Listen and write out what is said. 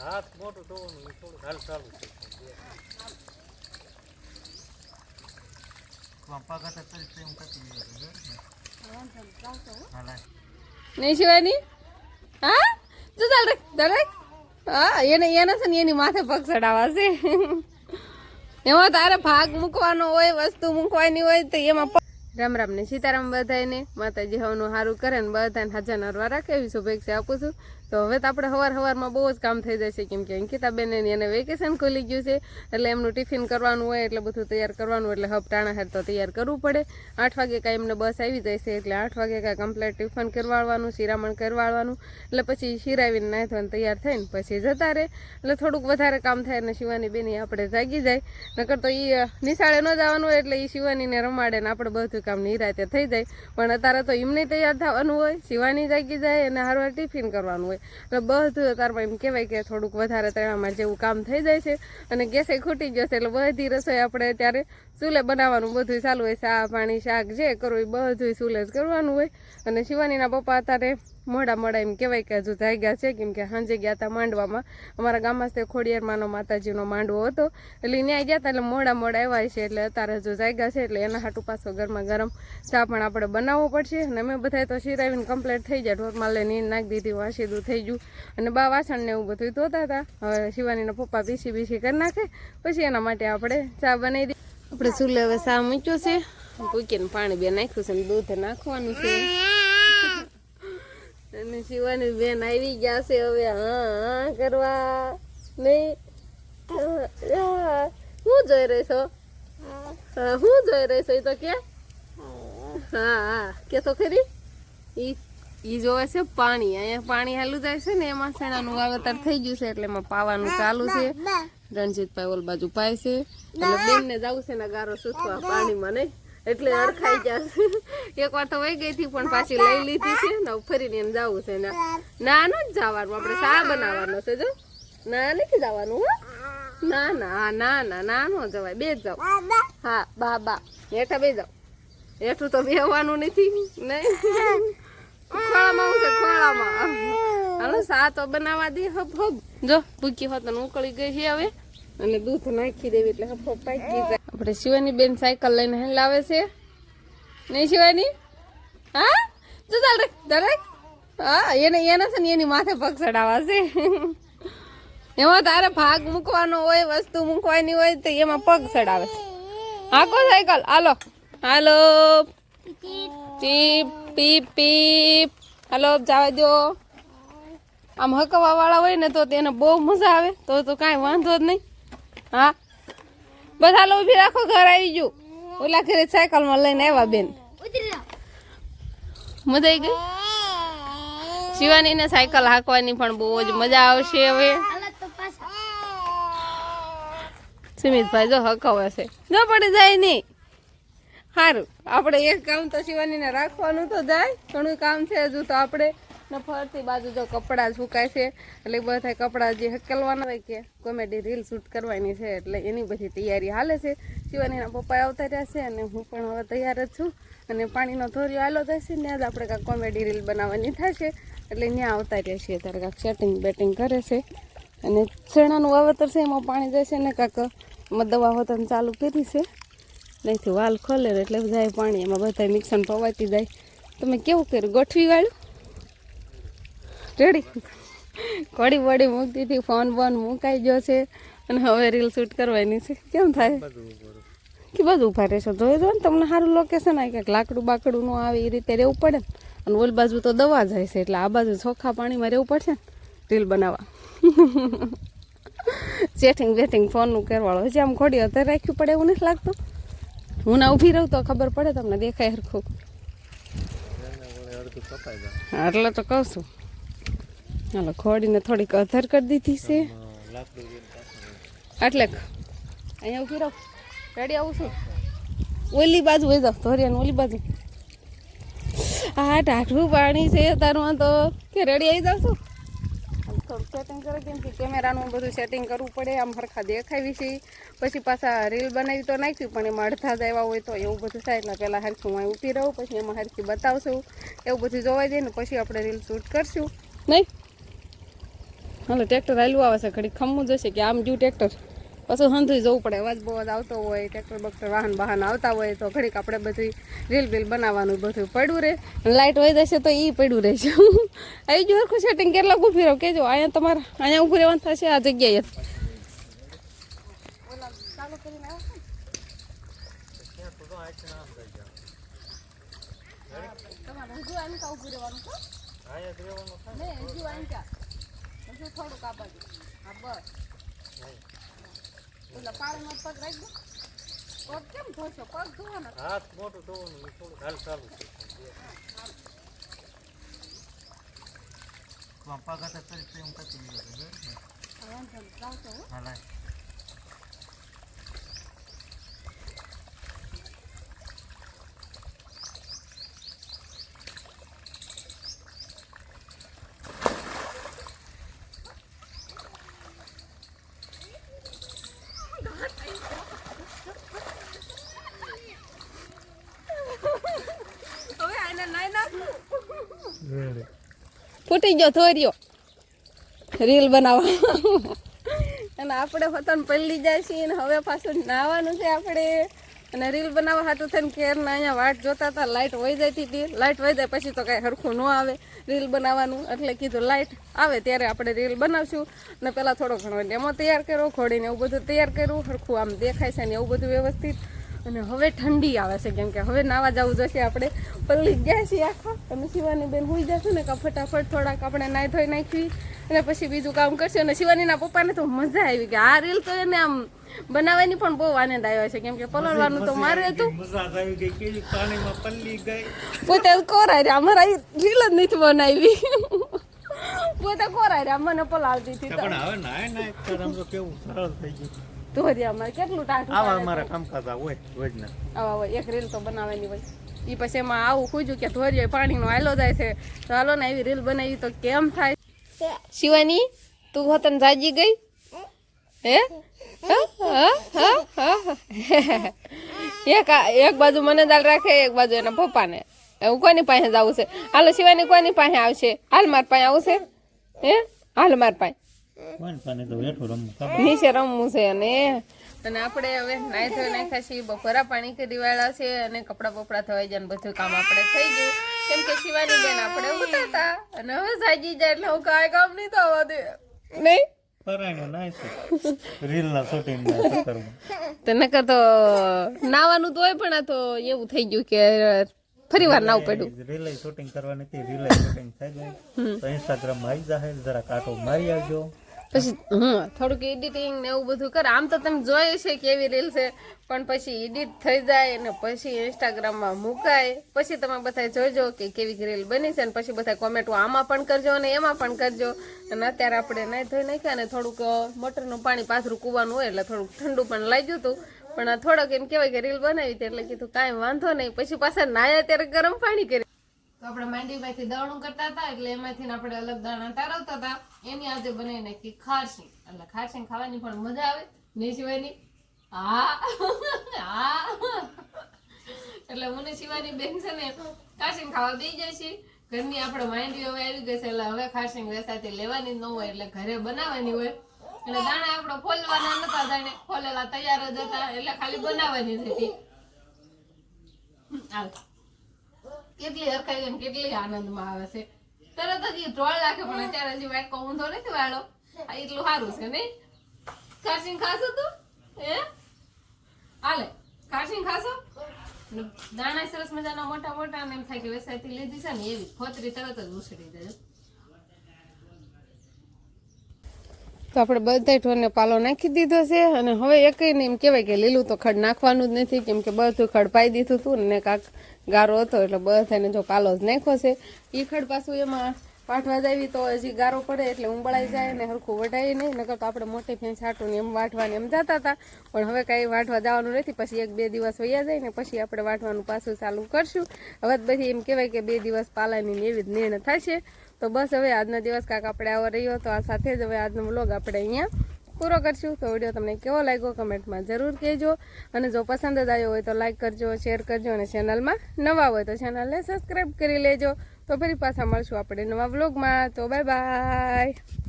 હાથ મોટું ધોવાનું થોડું હાલ ચાલુ છે નહીં શિવાની હા જો ચાલ દરેક હા એને એના છે ને એની માથે પગ ચડાવવા છે એમાં તારે ભાગ મૂકવાનો હોય વસ્તુ મૂકવાની હોય તો એમાં રામ રામ ને સીતારામ બધાને માતાજી હવનું સારું કરે ને બધાને હાજર નરવા રાખે એવી શુભેચ્છા આપું છું તો હવે તો આપણે સવારમાં બહુ જ કામ થઈ જશે કેમ કે અંકિતાબેન એને વેકેશન ખુલી ગયું છે એટલે એમનું ટિફિન કરવાનું હોય એટલે બધું તૈયાર કરવાનું એટલે હબ ટાણા હાર તો તૈયાર કરવું પડે 8 વાગે કાંઈ એમને બસ આવી જાય છે એટલે 8 વાગે કાંઈ કમ્પ્લીટ ટિફિન કરવાળવાનું શિરામણ કરવાળવાનું એટલે પછી શિરાવીને નાહી ધોઈને તૈયાર થઈને પછી જતા રહે એટલે થોડુંક વધારે કામ થાય અને શિવાની બેની આપણે જાગી જાય નકર તો એ નિશાળે ન જવાનું હોય એટલે એ શિવાનીને રમાડે ને આપણે બધું કામ નિરાતે થઈ જાય પણ અત્યારે તો એમને તૈયાર થવાનું હોય શિવાની જાગી જાય અને હારવાર ટિફિન કરવાનું હોય એટલે બધું અત્યારમાં એમ કહેવાય કે થોડુંક વધારે તણામાં જેવું કામ થઈ જાય છે અને ગેસે ખૂટી જશે એટલે બધી રસોઈ આપણે ત્યારે ચૂલે બનાવવાનું બધું ચાલુ હોય ચા પાણી શાક જે કરવું એ બધું ચૂલે જ કરવાનું હોય અને શિવાનીના પપ્પા અત્યારે મોડા એમ કહેવાય કે હજુ જાગ્યા છે કેમ કે સાંજે ગયા હતા માંડવામાં અમારા ગામમાં તે ખોડિયારમાંનો માતાજીનો માંડવો હતો એટલે ત્યાં ગયા હતા એટલે મોડા આવ્યા છે એટલે અત્યારે હજુ જાગ્યા છે એટલે એના હાટું પાછો ગરમા ગરમ ચા પણ આપણે બનાવવો પડશે અને અમે બધા તો શિરાવીને કમ્પ્લીટ થઈ જાય ઢોરમાં લઈને નીંદ નાખી દીધી વાસીદું થઈ ગયું અને બા વાસણ ને એવું બધું ધોતા હતા હવે શિવાનીના પપ્પા પીસી કરી નાખે પછી એના માટે આપણે ચા બનાવી દઈએ આપણે ચૂલે હવે ચા મૂક્યો છે પૂકીને પાણી બે નાખ્યું છે અને દૂધ નાખવાનું છે અને શિવાની બેન આવી ગયા છે હવે હા કરવા નહીં હું જોઈ રહી છો હું જોઈ રહી છો એ તો કે હા કે તો ખરી ઈ જોવે છે પાણી અહીંયા પાણી હાલું જાય છે ને એમાં શેણાનું વાવેતર થઈ ગયું છે એટલે એમાં પાવાનું ચાલુ છે રણજીતભાઈ ઓલ બાજુ પાય છે એટલે બેન ને જવું છે ને ગારો સુથવા પાણીમાં નહીં એટલે અડખાઈ જશે એક વાર તો વહી ગઈ હતી પણ પાછી લઈ લીધી છે ને ફરીને એમ જવું છે ને ના ન જ જવાનું આપણે ચા બનાવવાનો છે જો ના નથી જવાનું હો ના ના ના ના ના નો જવાય બે જ જાવ હા બા હેઠા બે જાવ હેઠું તો બેહવાનું નથી નહીં ખોળામાં હું છે ખોળામાં હાલો ચા તો બનાવવા દે હબ જો ભૂકી હોત ને ઉકળી ગઈ છે હવે અને દૂધ નાખી દેવી એટલે હફો પાકી જાય આપણે શિવાની બેન સાયકલ લઈને લાવે છે નહીં શિવાની હા જો ચાલ દરેક હા એને છે ને એની માથે પગ ચડાવવા છે એમાં તારે ભાગ મૂકવાનો હોય વસ્તુ મૂકવાની હોય તો એમાં પગ ચડાવે છે હાકો સાયકલ હાલો હાલો પીપ પીપ પીપ હાલો જવા દો આમ હકવા વાળા હોય ને તો તેને બહુ મજા આવે તો કાંઈ વાંધો જ નહીં હા બસ હાલો ઉભી રાખો ઘર આવી ગયું ઓલા ઘરે સાયકલમાં લઈને આવ્યા બેન મજા આવી ગઈ શિવાનીને સાયકલ હાંકવાની પણ બહુ જ મજા આવશે હવે સુમિતભાઈ જો હકાવે છે જો પડી જાય નહીં સારું આપણે એક કામ તો શિવાનીને રાખવાનું તો જાય ઘણું કામ છે હજુ તો આપણે ને ફરતી બાજુ જો કપડાં સુકાય છે એટલે બધા કપડાં જે હકેલવાના હોય કે કોમેડી રીલ શૂટ કરવાની છે એટલે એની બધી તૈયારી હાલે છે શિવાનીના પપ્પા આવતા રહ્યા છે અને હું પણ હવે તૈયાર જ છું અને પાણીનો ધોરિયો હાલો થશે ત્યાં જ આપણે કાંઈક કોમેડી રીલ બનાવવાની થશે એટલે ત્યાં આવતા રહ્યા છીએ ત્યારે કાંઈક સેટિંગ બેટિંગ કરે છે અને શેણાનું વાવેતર છે એમાં પાણી જશે ને કાંઈક એમાં દવા હોતા ચાલુ કરી છે નહીંથી વાલ ખોલે એટલે જાય પાણી એમાં બધા મિક્સન પવાતી જાય તમે કેવું કર્યું ગોઠવી વાળું રેડી ઘડી વડી મૂકતી હતી ફોન મુકાઈ ગયો છે અને હવે રીલ શૂટ કરવાની છે કેમ થાય કે બધું ઉભા રહેશો જોઈ દો ને તમને સારું લોકેશન આવે ક્યાંક લાકડું બાકડું ન આવે એ રીતે રહેવું પડે ને અને ઓલ બાજુ તો દવા જાય છે એટલે આ બાજુ ચોખ્ખા પાણીમાં રહેવું પડશે ને રીલ બનાવવા સેટિંગ બેટિંગ ફોનનું કરવાળો હજી આમ ઘોડી અત્યારે રાખ્યું પડે એવું નથી લાગતું હું ના ઊભી રહું તો ખબર પડે તમને દેખાય હરખું એટલે તો કહું છું હાલો ખોડીને થોડીક અધર કરી દીધી છે એટલે અહીંયા ઊભી રહો રેડી આવું છું ઓલી બાજુ વહી જાવ ધોરિયાની ઓલી બાજુ હા ઢાઢું પાણી છે તારું તો કે રેડી આવી જાવ છું થોડું સેટિંગ કરે કેમ કે કેમેરાનું બધું સેટિંગ કરવું પડે આમ હરખા દેખાવી છે પછી પાછા રીલ બનાવી તો નાખ્યું પણ એમાં અડધા જ આવ્યા હોય તો એવું બધું થાય એટલે પહેલાં હરખું હું ઊભી રહું પછી એમાં હરખી બતાવશું એવું બધું જોવાઈ જાય ને પછી આપણે રીલ શૂટ કરશું નહીં હાલો ટ્રેક્ટર હાલું આવે છે ઘડી ખમવું જશે કે આમ જ્યું ટ્રેક્ટર પાછું હંધુઈ જવું પડે અવાજ બવાજ આવતો હોય ટ્રેક્ટર બક્ટર વાહન આવતા હોય તો ઘડીક આપણે બધું રીલ બીલ બનાવવાનું બધું પડ્યું રહે લાઇટ વહી જશે તો એ પડ્યું રહેશે આવી જો હરખું સેટિંગ કેટલા ઊભી રહો કેજો અહીંયા તમારે અહીંયા ઊભું રહેવાનું થશે આ જગ્યાએ ચાલુ કરીને આવો ત્યાં તો આખી નામ થઈ ગયા તમારે હજુ આને કા ઊભું રહેવાનું છે આયા જ રહેવાનું થાય ને હજુ આને કા હજુ થોડુંક આ બાજુ હા બસ એટલે પાણીમાં પગ રાખી દો પગ કેમ ધોશો પગ ધોવાના હાથ મોટું ધોવાનું એ થોડું હાલ ચાલુ છે પગ હતા તરીકે હું કતી નહીં વાંધો નહીં જાવશો હો હા લાય હવે આને નાઈ નાખું ફૂટી ગયો થોર્યો રીલ બનાવવા અને આપણે પોતાને પલળી જાય છે અને હવે પાછું નાવાનું છે આપણે અને રીલ બનાવવા હાટું થઈને કેરના અહીંયા વાટ જોતા હતા લાઇટ વહી જતી હતી લાઇટ વહી જાય પછી તો કાંઈ હરખું ન આવે રીલ બનાવવાનું એટલે કીધું લાઇટ આવે ત્યારે આપણે રીલ બનાવશું અને પહેલાં થોડો ઘણો ડેમો તૈયાર કર્યો ઘોડીને એવું બધું તૈયાર કર્યું હરખું આમ દેખાય છે ને એવું બધું વ્યવસ્થિત અને હવે ઠંડી આવે છે કેમ કે હવે નાવા જવું જશે આપણે પલળી ગયા છીએ આખા અને શિવાની બેન હોઈ જશે ને કે ફટાફટ થોડાક આપણે નાહી ધોઈ નાખવી અને પછી બીજું કામ કરશે અને શિવાનીના પપ્પાને તો મજા આવી કે આ રીલ તો એને આમ બનાવવાની પણ બહુ આનંદ આવ્યો છે કેમ કે પલળવાનું તો મારે હતું મજા આવી ગઈ કેવી પાણીમાં પલ્લી ગઈ પોતે કોરાય રહ્યા અમારા રીલ જ નથી બનાવી પોતે કોરાય રહ્યા મને પલાળતી હતી પણ હવે નાય નાય કરમ તો કેવું સરળ થઈ ગયું ધોરિયામાં કેટલું ટાઢું આવા અમારા કામકાજ હોય રોજ ના આવા હોય એક રીલ તો બનાવવાની હોય એ પછી એમાં આવું ખુજ્યું કે ધોરિયો પાણીનો હાલો જાય છે તો હાલો ને એવી રીલ બનાવી તો કેમ થાય શિવાની તું હોતન જાજી ગઈ હે એક બાજુ મને દાલ રાખે એક બાજુ એના પપ્પાને એવું કોની પાસે જવું છે હાલો શિવાની કોની પાસે આવશે હાલ માર પાસે આવશે હે હાલ માર પાસે નીચે રમવું છે અને આપણે હવે નાઈ ધોઈ નાખ્યા છીએ બપોરા પાણી કરી વાળા છે અને કપડા બપડા થવાઈ જાય બધું કામ આપણે થઈ ગયું કેમ કે શિવાની બેન આપણે ઉતારતા અને હવે સાજી જાય એટલે હું કાંઈ કામ નહીં થવા દે નહીં તો નકર તો નાવાનું તો હોય પણ આ તો એવું થઈ ગયું કે ફરી વાર નાવું પડ્યું રીલ શૂટિંગ કરવાની હતી રીલ શૂટિંગ થઈ ગઈ તો ઇન્સ્ટાગ્રામ માં આવી જાય જરા કાંટો મારી આવજો પછી થોડુંક એડિટિંગ ને એવું બધું કરે આમ તો તમે જોયું છે કેવી રીલ છે પણ પછી એડિટ થઈ જાય અને પછી ઇન્સ્ટાગ્રામમાં મુકાય પછી તમે બધા જોજો કે કેવી રીલ બની છે અને પછી બધા કોમેન્ટો આમાં પણ કરજો અને એમાં પણ કરજો અને અત્યારે આપણે નહીં ધોઈ નાખ્યા અને થોડુંક મોટરનું પાણી પાથરું કૂવાનું હોય એટલે થોડુંક ઠંડુ પણ લાગ્યું હતું પણ આ થોડોક એમ કહેવાય કે રીલ બનાવી હતી એટલે કીધું કાંઈ વાંધો નહીં પછી પાછા નાયા ત્યારે ગરમ પાણી કરી તો આપણે માંડવીમાંથી દળણું કરતા હતા એટલે એમાંથી આપણે અલગ દાણા તારવતા હતા એની આજે બનાવી નાખી ખારસી એટલે ખારસી ખાવાની પણ મજા આવે નહીં શિવાની હા એટલે મને શિવાની બેન છે ને ખારસી ખાવા દઈ જાય છે ઘરની આપણે માંડવી હવે આવી ગઈ છે એટલે હવે ખારસી વેસાતી લેવાની ન હોય એટલે ઘરે બનાવવાની હોય એટલે દાણા આપણે ફોલવાના નતા દાણે ફોલેલા તૈયાર જ હતા એટલે ખાલી બનાવવાની જ હતી કેટલી હરખાઈ ગઈ કેટલી આનંદમાં આવે છે તરત જ ઢોળ રાખે પણ અત્યારે હજી વાટકો ઊંધો નથી વાળો એટલું સારું છે નહીં ખારસી ખાશો તું હે હાલે ખારસી ખાશો દાણા સરસ મજાના મોટા મોટા અને એમ થાય કે વેસાયથી લીધી છે ને એવી ખોતરી તરત જ ઉછળી જાય તો આપણે બધા ઢોરને પાલો નાખી દીધો છે અને હવે એકઈ ને એમ કહેવાય કે લીલું તો ખડ નાખવાનું જ નથી કેમ કે બધું ખડ પાઈ દીધું હતું ને કાંક ગારો હતો એટલે બધાને જો પાલો જ નાખ્યો છે એ ખડ પાછું એમાં વાટવા જાવી તો હજી ગારો પડે એટલે ઉંબળાઈ જાય ને હરખું વઢાય નહીં નકર તો આપણે મોટી ફેન છાંટું ને એમ વાટવાની એમ જતા હતા પણ હવે કાંઈ વાટવા જવાનું નથી પછી 1-2 દિવસ વયા જાય ને પછી આપણે વાટવાનું પાછું ચાલુ કરશું હવે બધી એમ કહેવાય કે 2 દિવસ પાલાની એવી જ નિર્ણય થશે તો બસ હવે આજનો દિવસ કાંક આપણે આવો રહ્યો તો આ સાથે જ હવે આજનો વ્લોગ આપણે અહીંયા પૂરો કરશું તો વિડીયો તમને કેવો લાગ્યો કમેન્ટમાં જરૂર કહેજો અને જો પસંદ જ આવ્યો હોય તો લાઈક કરજો શેર કરજો અને ચેનલમાં નવા હોય તો ચેનલને સબસ્ક્રાઈબ કરી લેજો તો ફરી પાછા મળશું આપણે નવા વ્લોગમાં તો બાય બાય